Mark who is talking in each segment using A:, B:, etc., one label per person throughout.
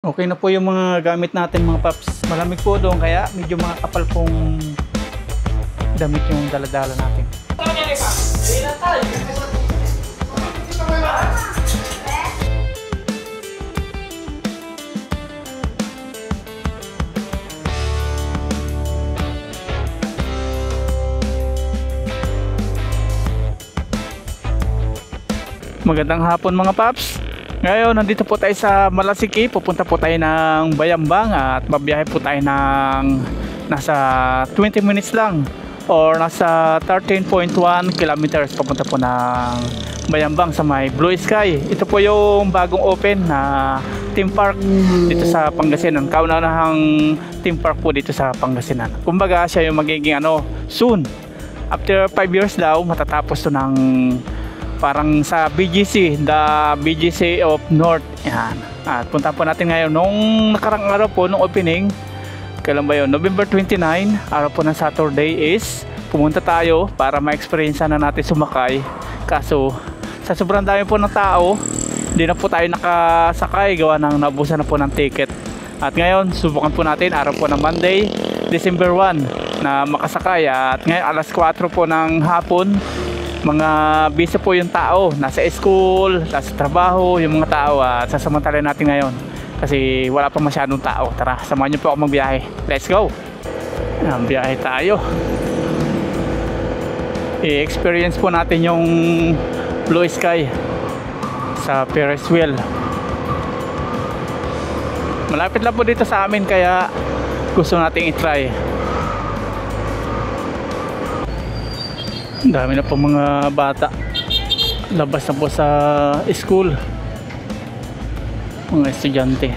A: Okay na po yung mga gamit natin mga paps. Malamig po doon kaya medyo mga kapal pong damit yung daladala natin. Magandang hapon mga paps. Ngayon, nandito po tayo sa Malasiki. Pupunta po tayo ng Bayambang at mabiyahe po tayo ng nasa 20 minutes lang or nasa 13.1 kilometers papunta po ng Bayambang sa may Blue Sky. Ito po yung bagong open na theme park dito sa Pangasinan. Kauna-unahang theme park po dito sa Pangasinan. Kumbaga siya yung magiging soon. After 5 years daw, matatapos to ng parang sa BGC, the BGC of North. Yan. At punta po natin ngayon. Nung nakarang araw po, nung opening, kailan ba yun? November 29, araw po ng Saturday is pumunta tayo para ma-experience na natin sumakay. Kaso, sa sobrang dami po ng tao, hindi na po tayo nakasakay gawa ng naubusan na po ng ticket. At ngayon, subukan po natin, araw po ng Monday, December 1 na makasakay. At ngayon, alas 4 po ng hapon, mga busy po yung tao, nasa school, nasa trabaho yung mga tao, at sasamantalahin natin ngayon kasi wala pa masyadong tao. Tara, samahan niyo po ako magbiyahe. Let's go! Biyahe tayo. I-experience po natin yung Blue Sky sa Ferris wheel. Malapit lang po dito sa amin kaya gusto nating i-try. Dami na po mga bata, labas na po sa school, mga estudyante.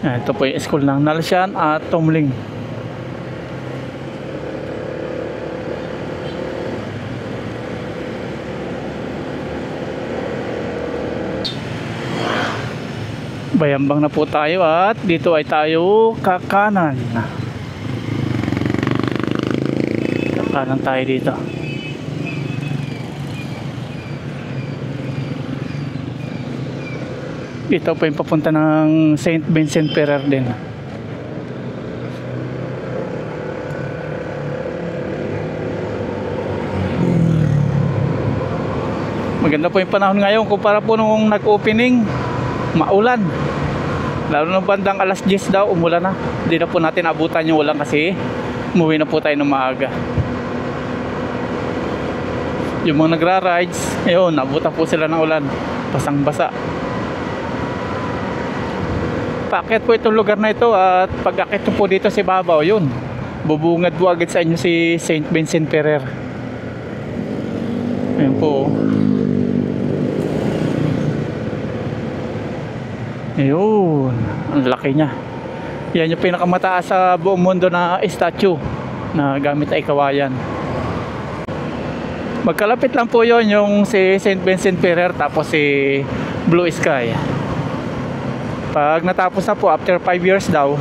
A: Ito po yung school ng Nalshan at Tomling. Bayambang na po tayo at dito ay tayo kakanan. Kanan tayo dito. Ito po yung papunta ng St. Vincent Ferrer din. Maganda po yung panahon ngayon kumpara po nung nag-opening, maulan. Lalo nung bandang alas 10 daw, umulan na. Hindi na po natin abutan yung ulan kasi umuwi na po tayo ng maaga. Yung mga nagra-rides, ayun, nabutan po sila ng ulan, basang-basa. Paakyat po itong lugar na ito at pag-akyat po dito si Babaw, yun, bubungad po agad sa inyo si St. Vincent Ferrer. Ayun po. Ayun, ang laki niya. Yan yung pinakamataas sa buong mundo na statue na gamit ay kawayan. Magkalapit lang po yon yung si St. Vincent Ferrer tapos si Blue Sky. Pag natapos na po after 5 years daw,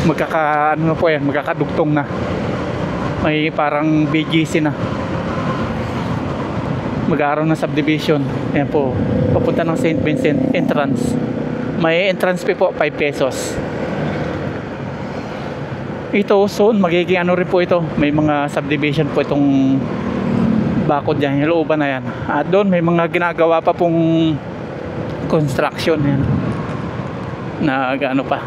A: magkakadugtong na. May parang BGC na. Mag-aaroon ng subdivision. Ayan po, papunta ng St. Vincent entrance. May entrance fee po 5 pesos. Ito soon magiging rin po ito. May mga subdivision po itong bakod dyan, yung looban na yan. At doon may mga ginagawa pa pong construction yan, na pa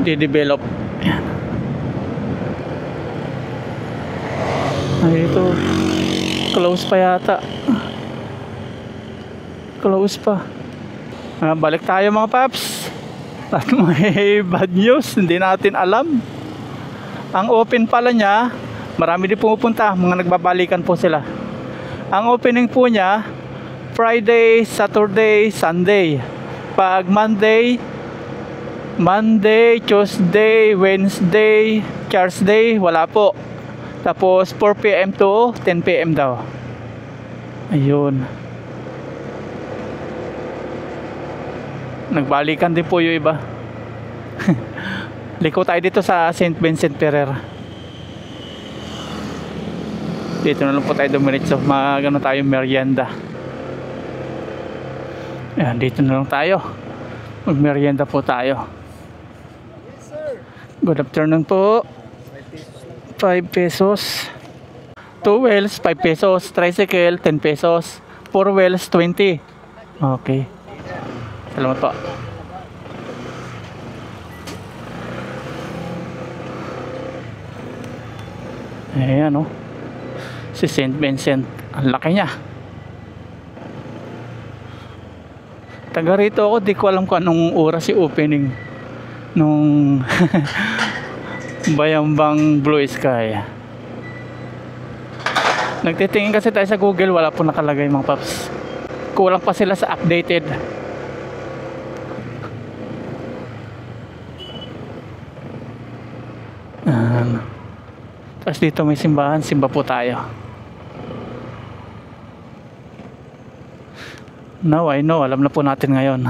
A: di-develop. Yan. Ay, ito close pa yata. Close pa. Balik tayo mga paps. At may bad news, hindi natin alam. Ang open pala niya, marami din pumupunta, mga nagbabalikan po sila. Ang opening po niya Friday, Saturday, Sunday. Pag Monday, Tuesday, Wednesday, Thursday, wala po. Tapos 4 PM to 10 PM daw. Ayun. Nagbalikan din po yung iba. Liko tayo dito sa St. Vincent Ferrer. Dito na lang po tayo dumiretso. Magano tayo merienda. Ayan, dito na lang tayo. Magmerienda po tayo.
B: Yes, sir.
A: Good afternoon po. 5 pesos. 2 wheels, 5 pesos. Tricycle, 10 pesos. 4 wheels, 20. Okay. Salamat po. Ayan, oh. Si St. Vincent. Ang laki niya. Taga rito ako, di ko alam kung anong oras si opening nung Bayambang Blue Sky. Nagtitingin kasi tayo sa Google, wala po nakalagay mga paps. Kulang pa sila sa updated. Tapos dito may simbahan, simba po tayo. Now I know, alam na po natin ngayon.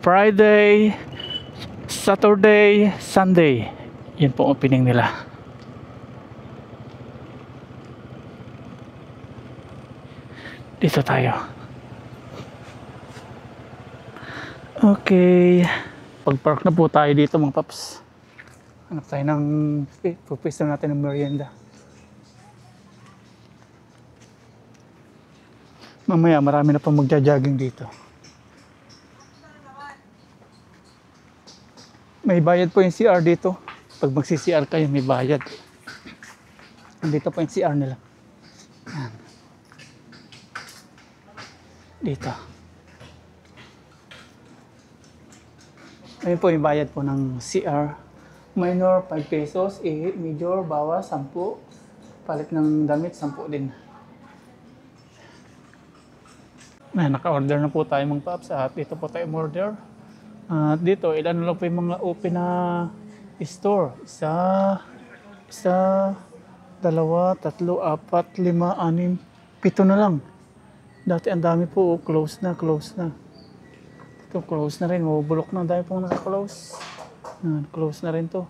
A: Friday, Saturday, Sunday. Yan po ang opening nila. Dito tayo. Okay. Pag-park na po tayo dito mga paps. Hanap tayo ng pupwesto natin ng merienda. Mamaya marami na pang magja-jogging dito. May bayad po yung CR dito. Pag magsi-CR kayo may bayad. Dito po yung CR nila. Yan. Dito. Ayun po yung bayad po ng CR. Minor 5 pesos, major bawas 10. Palit ng damit 10 din. Naka-order na po tayo mga paps at dito po tayo order. At dito, ilan lang po yung mga open na store. Isa, 2, 3, 4, 5, 6, 7 na lang. Dati ang dami po, close na. Ito, close na rin. Mabubulok na. Ang dami pong naka-close. Close na rin to.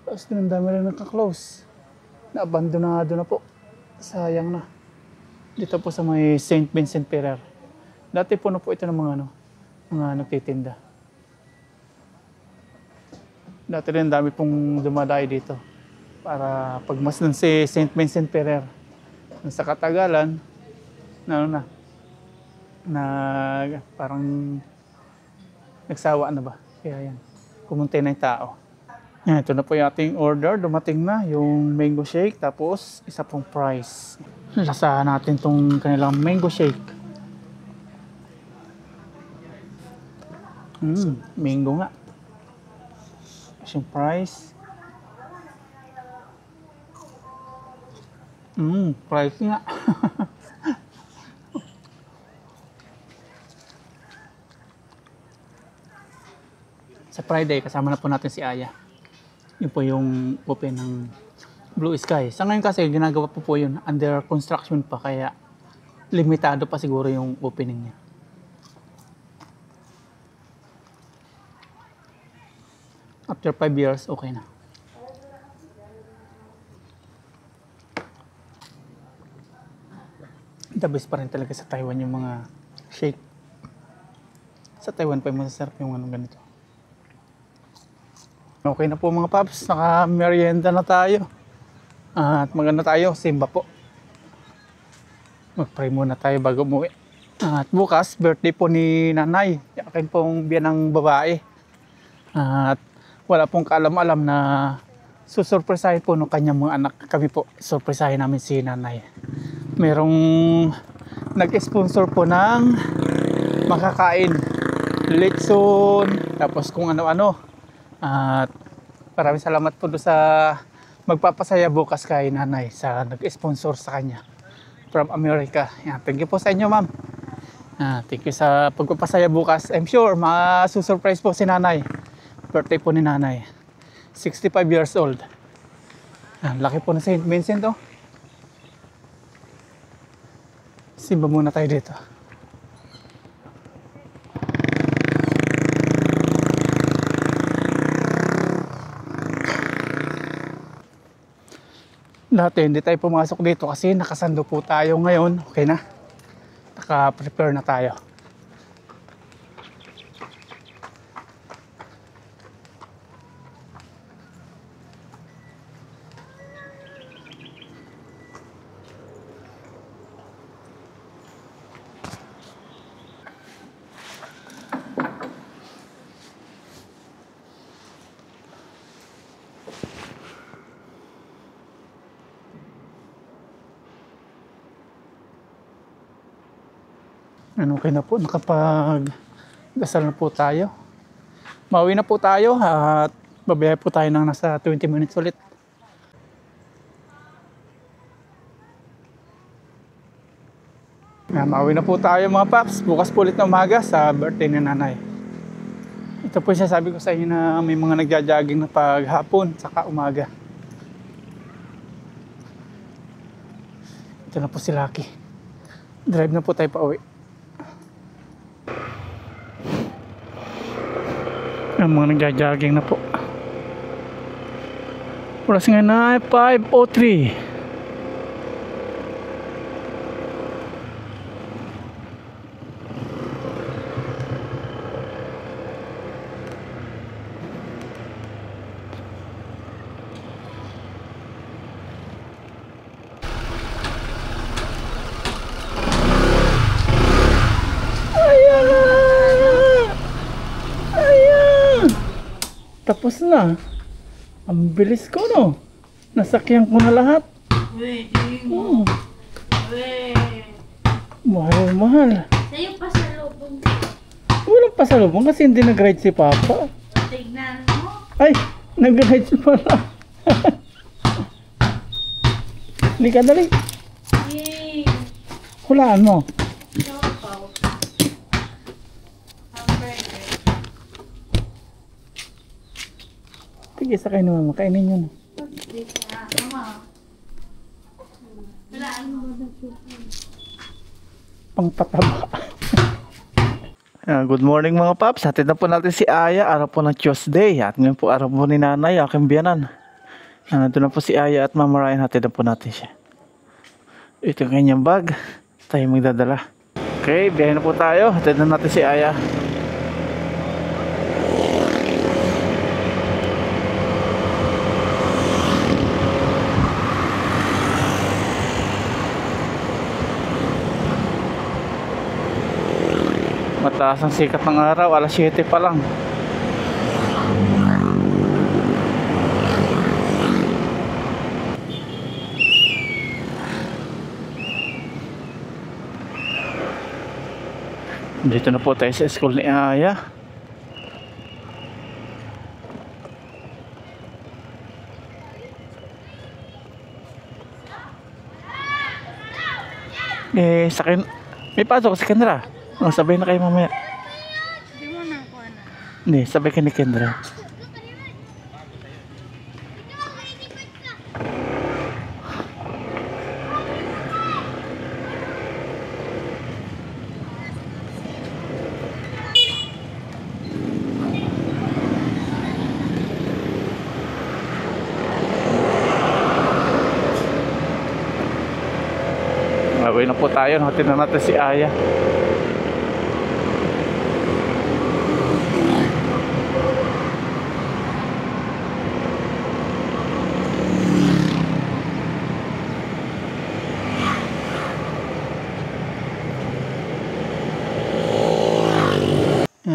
A: Tapos din ang dami rin naka-close. Na-abandonado na po. Sayang na. Dito po sa may St. Vincent Ferrer. Dati puno po ito ng mga nagtitinda. Dati rin dami pong dumadayo dito. Para pagmasdan si St. Vincent Ferrer. Sa katagalan, parang nagsawa na ba? Kaya yan, kumunti na yung tao. Yan, ito na po yung ating order. Dumating na yung mango shake. Tapos, isa pong price. Lasahan natin tong kanilang mango shake. Mango nga. Yung price. Price nga. Sa Friday, kasama na po natin si Aya. Yun po yung open ng Blue Sky. Sa ngayon kasi, ginagawa po yun. Under construction pa, kaya limitado pa siguro yung opening niya. After 5 years, okay na. The best pa rin talaga sa Taiwan yung mga shake. Sa Taiwan pa yung masasarap yung ganito. Okay na po mga paps, naka-merienda na tayo. At maganda tayo, simba po. Mag-pray muna tayo bago umuwi. At bukas, birthday po ni nanay. Akin pong biyanang babae. At wala pong kaalam-alam na susurpresahin po ng kanyang mga anak. Kami po, surpresahin namin si nanay. Merong nag-sponsor po ng makakain. Lechon, tapos kung ano-ano. At maraming salamat po doon sa magpapasaya bukas kay nanay sa nag-sponsor sa kanya from America. Yan, thank you po sa inyo, ma'am. Thank you sa pagpapasaya bukas. I'm sure masusurprise po si nanay. Birthday po ni nanay. 65 years old. Laki po na St. Vincent, oh. Simba muna tayo dito. Dati hindi tayo pumasok dito kasi nakasando po tayo ngayon. Okay na. naka-prepare na tayo. Ano, okay na po, nakapag-dasal na po tayo. Mauwi na po tayo at babiyahe po tayo ng nasa 20 minutes ulit. Mauwi na po tayo mga paps. Bukas po ulit na umaga sa birthday ni nanay. Ito po yung sasabi ko sa inyo na may mga nagja-jogging na paghapon saka umaga. Ito na po si Lucky. Drive na po tayo pa uwi. Ang mga nagja-jogging na po. Oras nga na 5:03. Tapos na. Ang bilis ko, no? Nasakyan ko na lahat. Oh. Mahal.
C: Sa'yo pasalubong.
A: Walang pasalubong kasi hindi nag-ride si Papa.
C: Tignan mo.
A: Ay, nag-ride si Papa. Hindi ka dali.
C: Yay.
A: Hulaan mo.
C: Sopaw. Hamburger.
A: Sige, sakay naman. Makainin yun.
C: Dito na. Mama. Walaan mo na
A: Pangpataba. Good morning mga paps. Hatid na po natin si Aya. Araw po ng Tuesday. At ngayon po araw po ni nanay, aking biyanan. Nandun na po si Aya at Mama Ryan. Hatid na po natin siya. Ito yung kanyang bag. Tayo magdadala. Okay, biyahe na po tayo. Hatid na natin si Aya. Mataas ang sikat ng araw, alas 7 pa lang. Dito na po tayo sa school ni Aya. Sakin, may pasok si Kendra. Sabay na kayo mamaya.
C: Hindi mo na ako na.
A: Hindi, sabay ka ni Kendra. Away na po tayo. Hatid na natin si Aya.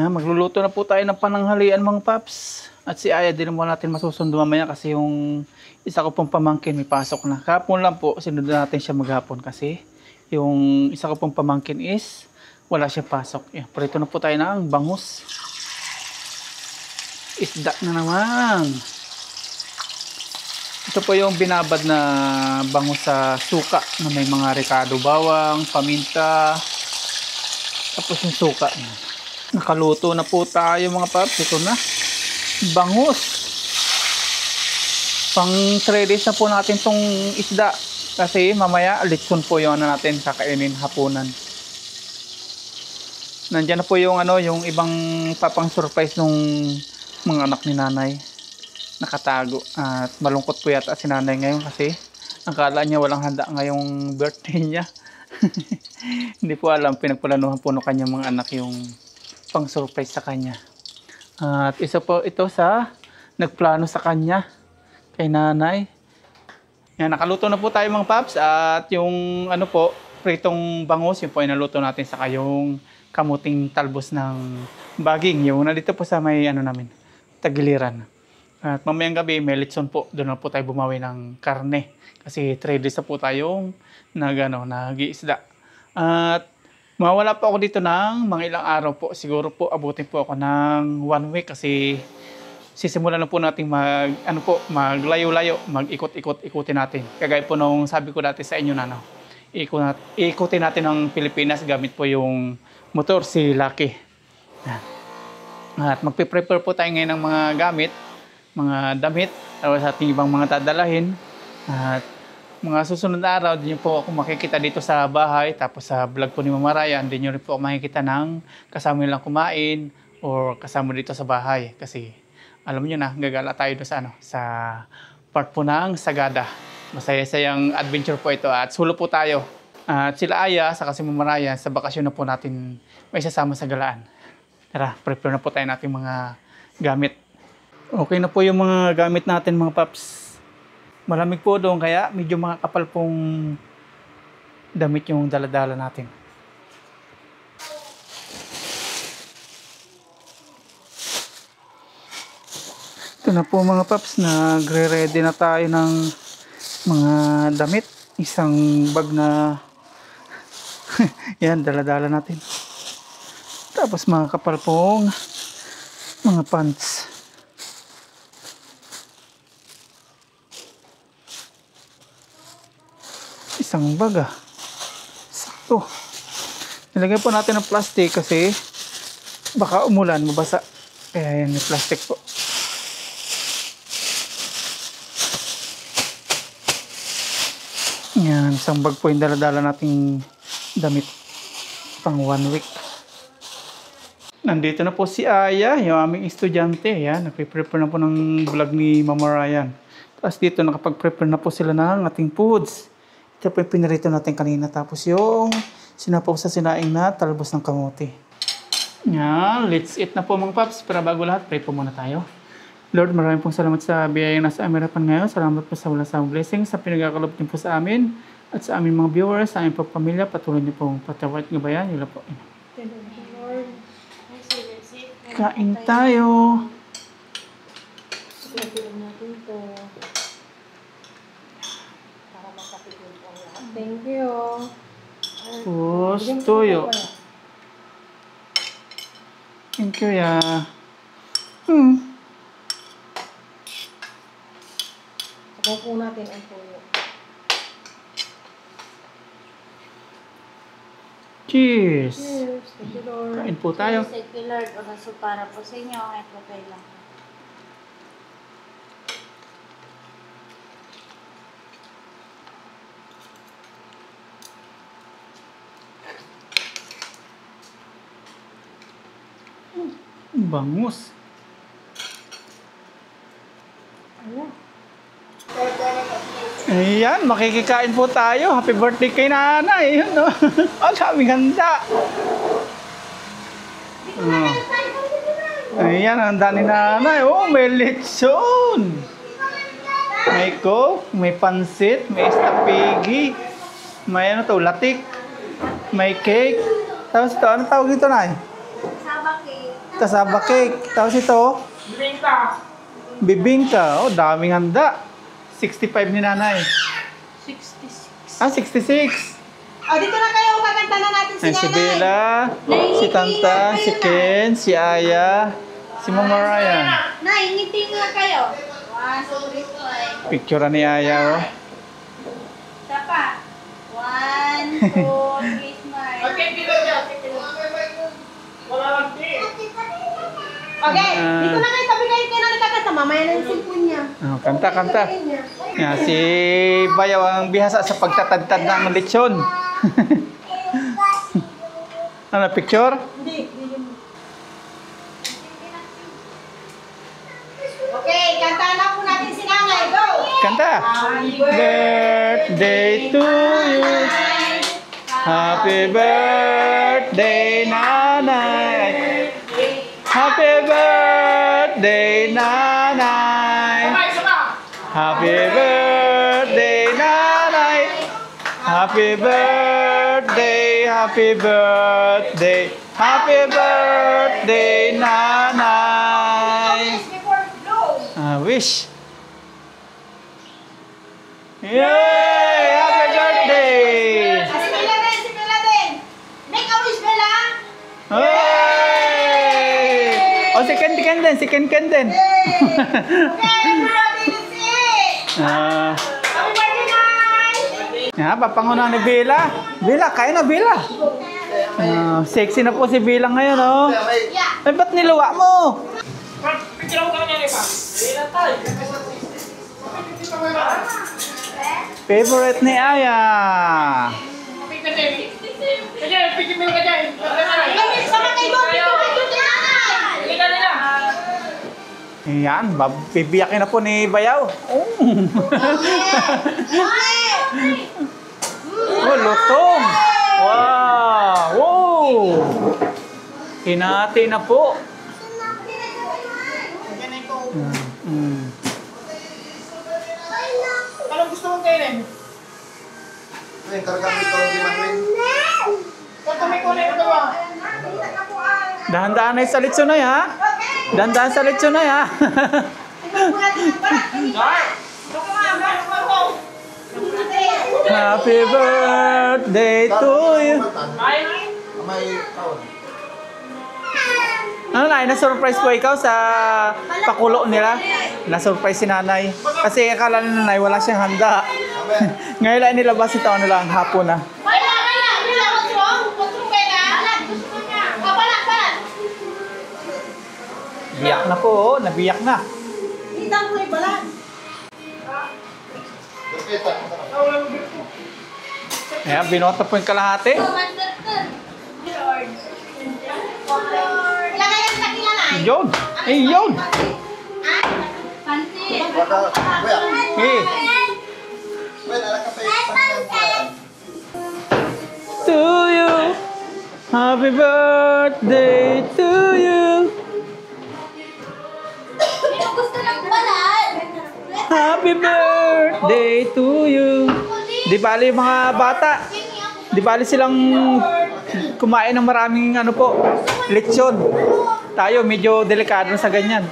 A: Magluluto na po tayo ng pananghalian mga paps. At si Aya din naman natin masusundo mamaya kasi yung isa ko pong pamangkin may pasok na. Kahapon lang po sinunod natin siya maghapon kasi yung isa ko pong pamangkin is wala siya pasok. Prito na po tayo ng bangus. Isda na naman. Ito po yung binabad na bangus sa suka na may mga rekado, bawang, paminta, tapos yung suka. Nakaluto na po tayo mga paps. Ito na. Bangus. Pang 3 days na po natin tong isda. Kasi mamaya litson po yung ano natin kakainin hapunan. Nandiyan na po yung ano, yung ibang papang surprise nung mga anak ni nanay. Nakatago. At malungkot po yata si nanay ngayon kasi akala niya walang handa ngayong birthday niya. Hindi po alam, pinagplanuhan po ng kanyang mga anak yung pang-surprise sa kanya. At isa po ito sa nagplano sa kanya kay nanay. Yan, nakaluto na po tayo mga paps. At yung ano po, pritong bangus, yun po ay naluto natin sa yung kamuting talbos ng baging. Yung nandito po sa may ano namin, tagiliran. At mamayang gabi, may litson po. Doon na po tayo bumawi ng karne. Kasi 3 days na po tayong nag-iisda. At mawala po ako dito ng mga ilang araw po. Siguro po abutin po ako ng 1 week kasi sisimulan na po natin maglayo-layo, mag-ikot-ikutin natin. Kagaya po nung sabi ko dati sa inyo na ikutin natin ng Pilipinas gamit po yung motor, si Lucky. At magpe-prepare po tayo ngayon ng mga gamit, mga damit, tapos ating ibang mga dadalahin. At mga susunod na araw, din po ako makikita dito sa bahay, tapos sa vlog po ni Mama Ryan, din nyo rin po ako makikita ng kasama nilang kumain or kasama dito sa bahay. Kasi alam niyo na, gagala tayo doon sa part po ng Sagada. Masaya-sayang adventure po ito at sulo po tayo. At sila Aya, saka si Mama Ryan, sa bakasyon na po natin may sasama sa galaan. Tara, prepare na po tayo nating mga gamit. Okay na po yung mga gamit natin mga paps. Malamig po doon kaya medyo mga kapal pong damit yung daladala natin. Ito na po mga paps, nagre-ready na tayo ng mga damit. Isang bag na yan, daladala natin. Tapos mga kapal pong mga pants. Isang bag sakto. Nilagay po natin ng plastic kasi baka umulan, mabasa. Kaya yan, yung plastic po. Yan, isang bag po yung daladala nating damit pang 1 week. Nandito na po si Aya, yung aming estudyante. Yan, nagpe-prepare na po ng vlog ni Mama Ryan. Tapos dito nakapag-prepare na po sila ng ating foods. Ito po yung pinarito natin kanina. Tapos yung sinapaw sa sinaing na talbos ng kamote. Yan, let's eat na po mga paps. Pero bago lahat, pray po muna tayo. Lord, maraming pong salamat sa biyayang nasa aming harapan ngayon. Salamat po sa walang sawang blessing, sa pinagkakalob niyo po sa amin at sa aming mga viewers, sa aming pamilya. Patuloy niyo pong patawad ng bayan. Yun lang po. Kain tayo.
C: Thank you.
A: Tuyo. Thank you, ya.
C: Sabaw po natin ang tuyo.
A: Cheers.
C: Cheers. Thank you, Lord.
A: Kain po tayo.
C: Thank you, Lord. O naso para po sa inyo. Ay po kayo lang.
A: Bangus. Ayan, makikikain po tayo. Happy birthday kay nanay. Yun, no? Ang daming handa. Ayan, handa ni nanay. Oh, may lechon. May coke, may pansit, may estapigi. May ano to, latik. May cake. Tapos ito, ano tawag dito, nay?
C: Saba cake.
A: Kasaba cake. Tapos ito?
B: Bibingka.
A: Bibingka. Oh, daming handa. 65 ni nanay.
C: 66.
A: Ah, 66.
C: O, dito na kayo. Kakanta na natin si
A: Ay, si
C: nanay.
A: Bella, si Tanta, si Ken, si Aya, si Mama Ryan.
C: Nay, ngiti nga kayo. 1, 2, 3, 4.
A: Picture ni Aya, oh.
C: Isa pa. 1, 2, 3, smile.
B: Okay, bilo niya. Wala lang din.
C: Okay, dito na kayo. Sabi kayo kay nanay kakanta. Mamaya na yung cellphone niya.
A: Oh, kanta, kanta. Yan, si Bayaw ang bihasa sa pagtatadtad ng lechon. Ano, picture?
C: Hindi. Okay, kanta na po natin si nanay. Go!
A: Kanta.
C: Happy
A: Birthday to you. Happy birthday, nanay. Happy birthday, nanay. Happy birthday, nanay. Happy birthday, happy birthday. Happy birthday, nanay. Wish. Yay! Happy birthday!
C: Si Bella din, si Bella din. Make a wish, Bella.
A: Hey! Oh, si Ken din, si Ken din.
C: Okay, everybody, let's see. Happy birthday, Nay.
A: Papanguna ni Bella. Bella, kain na Bella. Sexy na po si Bella ngayon, oh.
C: Yeah.
A: Ay, ba't niluwa mo?
B: Picture mo kami niya, Ipa.
A: Favorite ni Aya.
B: Picture din. Picture mo ka dyan.
C: Sama kay Don, dito kay Don, Nanay.
B: Halika na lang.
A: Ayan, bibiyakin na po ni Bayaw. Oh, lutong. Wow! Wow! Hinati na po.
B: Anong gusto mong kainin? Kung may kulay ito ba?
A: Dahan-dahan na sa lechonay, ha? Dahan-dahan sa lechonay, ha? Happy birthday to you. Ano na, na-surprise po ikaw sa pakulo nila? Na-surprise si nanay. Kasi akala ni nanay wala siyang handa. Ngayon lang nilabas ito, ano lang, hapon na.
C: Wala, what's wrong? What's wrong, Bella? Gusto niya. Balat.
A: Biyak na po, oh. Nabiyak na.
C: Hindi ko yung balat.
A: Ayan, binota po yung kalahati.
C: Ilagay yan sa Nanay.
A: Yun! Eh, yun!
C: Pansit.
A: Eh, to you. Happy birthday to you.
C: Sino gusto ng balat?
A: Happy birthday to you. Di bali mga bata. Di bali silang kumain ng maraming ano po, lechon. Tayo medyo delikado sa ganyan.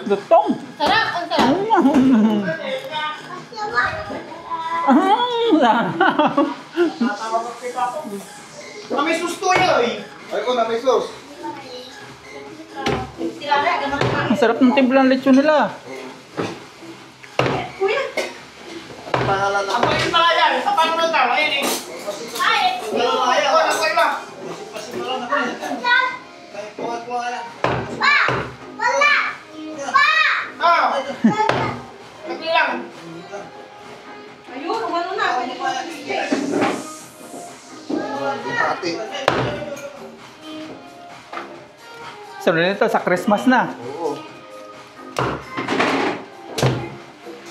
A: Lutong.
C: Sarap, ang sarap.
B: May susto yun eh.
D: Ay ko na may sauce.
A: Ang sarap ng timpla ng lechon nila.
D: Pangalan na.
B: Ang paling pala yan. Sa paano na tao? Ayan eh. Ayan ko. Nasa iba. Sagli lang.
C: Ayun, umano na.
D: Pati.
A: Sunod nito sa Christmas na.
D: Oo.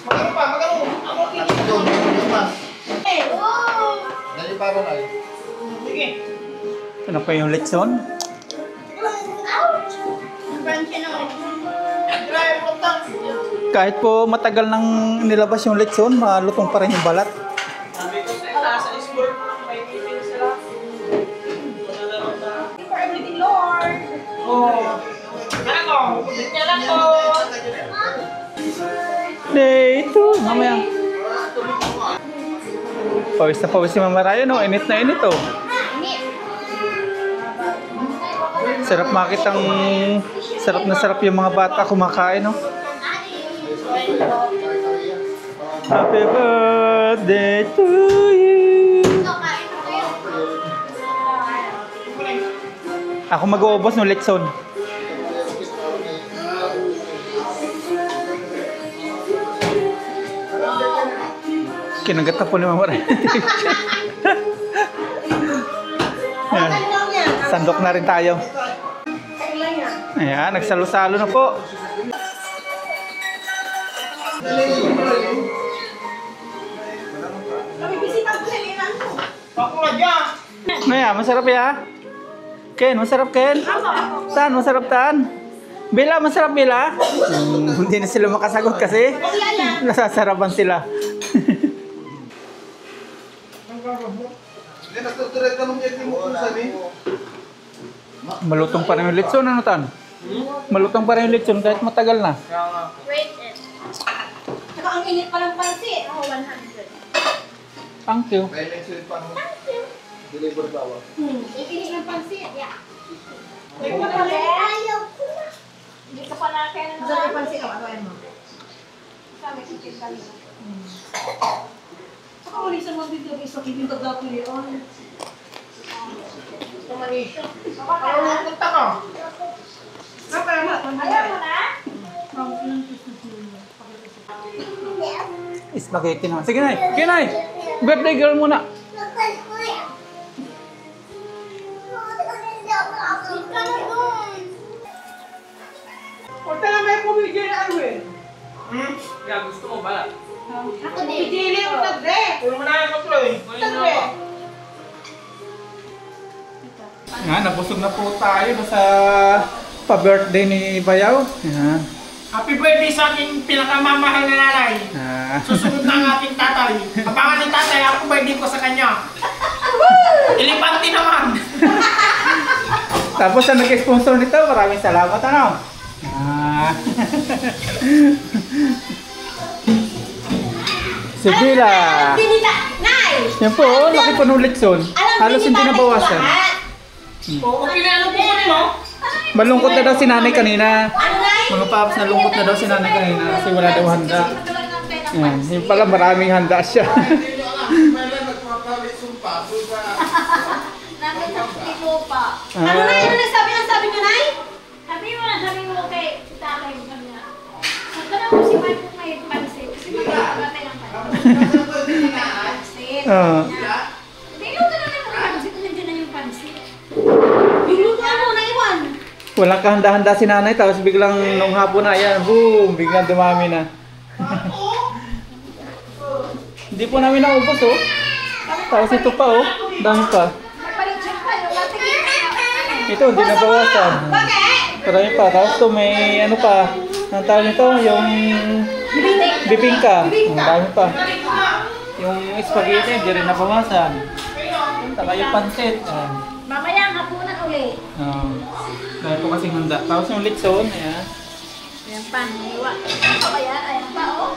B: Magano pa, magano. Ako
D: Doon, doon pa.
C: Oh!
D: Naliparan ay.
B: sige.
A: Ano pa yung lechon?
C: Crunchy naman.
B: Try mo lang.
A: Kahit po matagal nang nilabas yung lechon, malutong pa rin yung balat.
B: Sabi ko sa school, may meeting sila.
C: For everything, Lord.
B: Oh. Ano ko? Bigyan lang ko.
A: Day 2, mamaya. Pawis na pawis si Mama Ryan, no? Init na init, oh. Sarap makitang sarap na sarap yung mga bata kumakain, no? Happy birthday to you. Ako mag-uubos ng lechon. Kinagat na po ni Mama Ryan. Ayan. Sandok na rin tayo. Ayan, nagsalo-salo na po.
B: Ako na dyan.
A: Maya, masarap ya? Ken, masarap Ken? Tan, masarap Tan? Bella, masarap Bella? Hindi na sila makasagot kasi nasasarapan sila.
D: Hindi, nagtutuloy ka nung yan mo kung sabi.
A: Malutong pa rin yung litson, ano Tan? Malutong pa rin yung litson kahit matagal na.
C: Wait it. Saka ang init pa ng pansit. Oh, 100.
A: Thank you.
D: May next week pa nung deliver daw.
C: Ang init ng pansit. Yeah.
B: Ayaw
C: ko na. Hindi ka pa na kaya na naman. Saan yung pansit ka? Ano mo? Kami kikin kanina. Saka uli sa mga video, isa kibintag na ko yun.
B: Manisya. Parang punta ka.
C: Ayaw mo na?
A: Spaghetti naman. Sige Nay. Sige Nay. Birthday girl muna.
B: Punta na may pumigil na ano eh. Yeah, gusto mo ba?
C: Ako din. Pidili yung tagre.
B: Puro mo na yung kaploy.
C: Tagre.
A: Nga, nabusog na po tayo sa pa-birthday ni Bayaw. Yan.
B: Happy birthday sa aking pinakamamahal na nanay. Susunod na ang ating tatay. Abangan ni tatay, ako birthday ko sa kanya. Ilipante naman.
A: Tapos ang nag-sponsor nito, maraming salamat ano. Si Bella.
C: Binita. Nay!
A: Yan po, laki pa nung litson. Halos hindi nabawasan.
B: Okay na ano po mo?
A: Malungkot na daw si nanay kanina.
C: Ano, Nay?
A: Mga paps, nalungkot na daw si nanay kanina kasi wala daw handa. Yan, yung pala maraming handa siya.
D: Hindi nyo alam, may lang nagpapalit sumpa.
C: Namin sa prito pa. Ano, Nay? Ano nagsabi? Ang sabi niyo, Nay?
E: Sabi mo kay tatay mo kanya. Magkano mo si Mike kung may pansit? Kasi magkakatay ng pansit. Hindi yung ka naman ng pansit kung nandiyan na yung pansit.
C: Binuto mo, naiwan.
A: Walang kahanda-handa si nanay, tapos biglang nung hapon na, yan, boom, biglang dumami na. Hindi po namin naubos, oh. Tapos ito pa, oh. Dami pa.
E: Magpalit-check pa yung latigin na.
A: Ito, hindi nabawasan.
C: Bakit?
A: Marami pa. Tapos ito, may ano pa. Ang tawag nito, yung bibingka. Ang dami pa. Yung spaghetti, hindi rin nabawasan. Saka yung pancit.
E: Mamaya hapunan ulit.
A: Dahil po kasing handa. Tapos yung litson, ayan.
E: Ayan pa, hiwa. Ano pa kaya? Ayan pa, oh.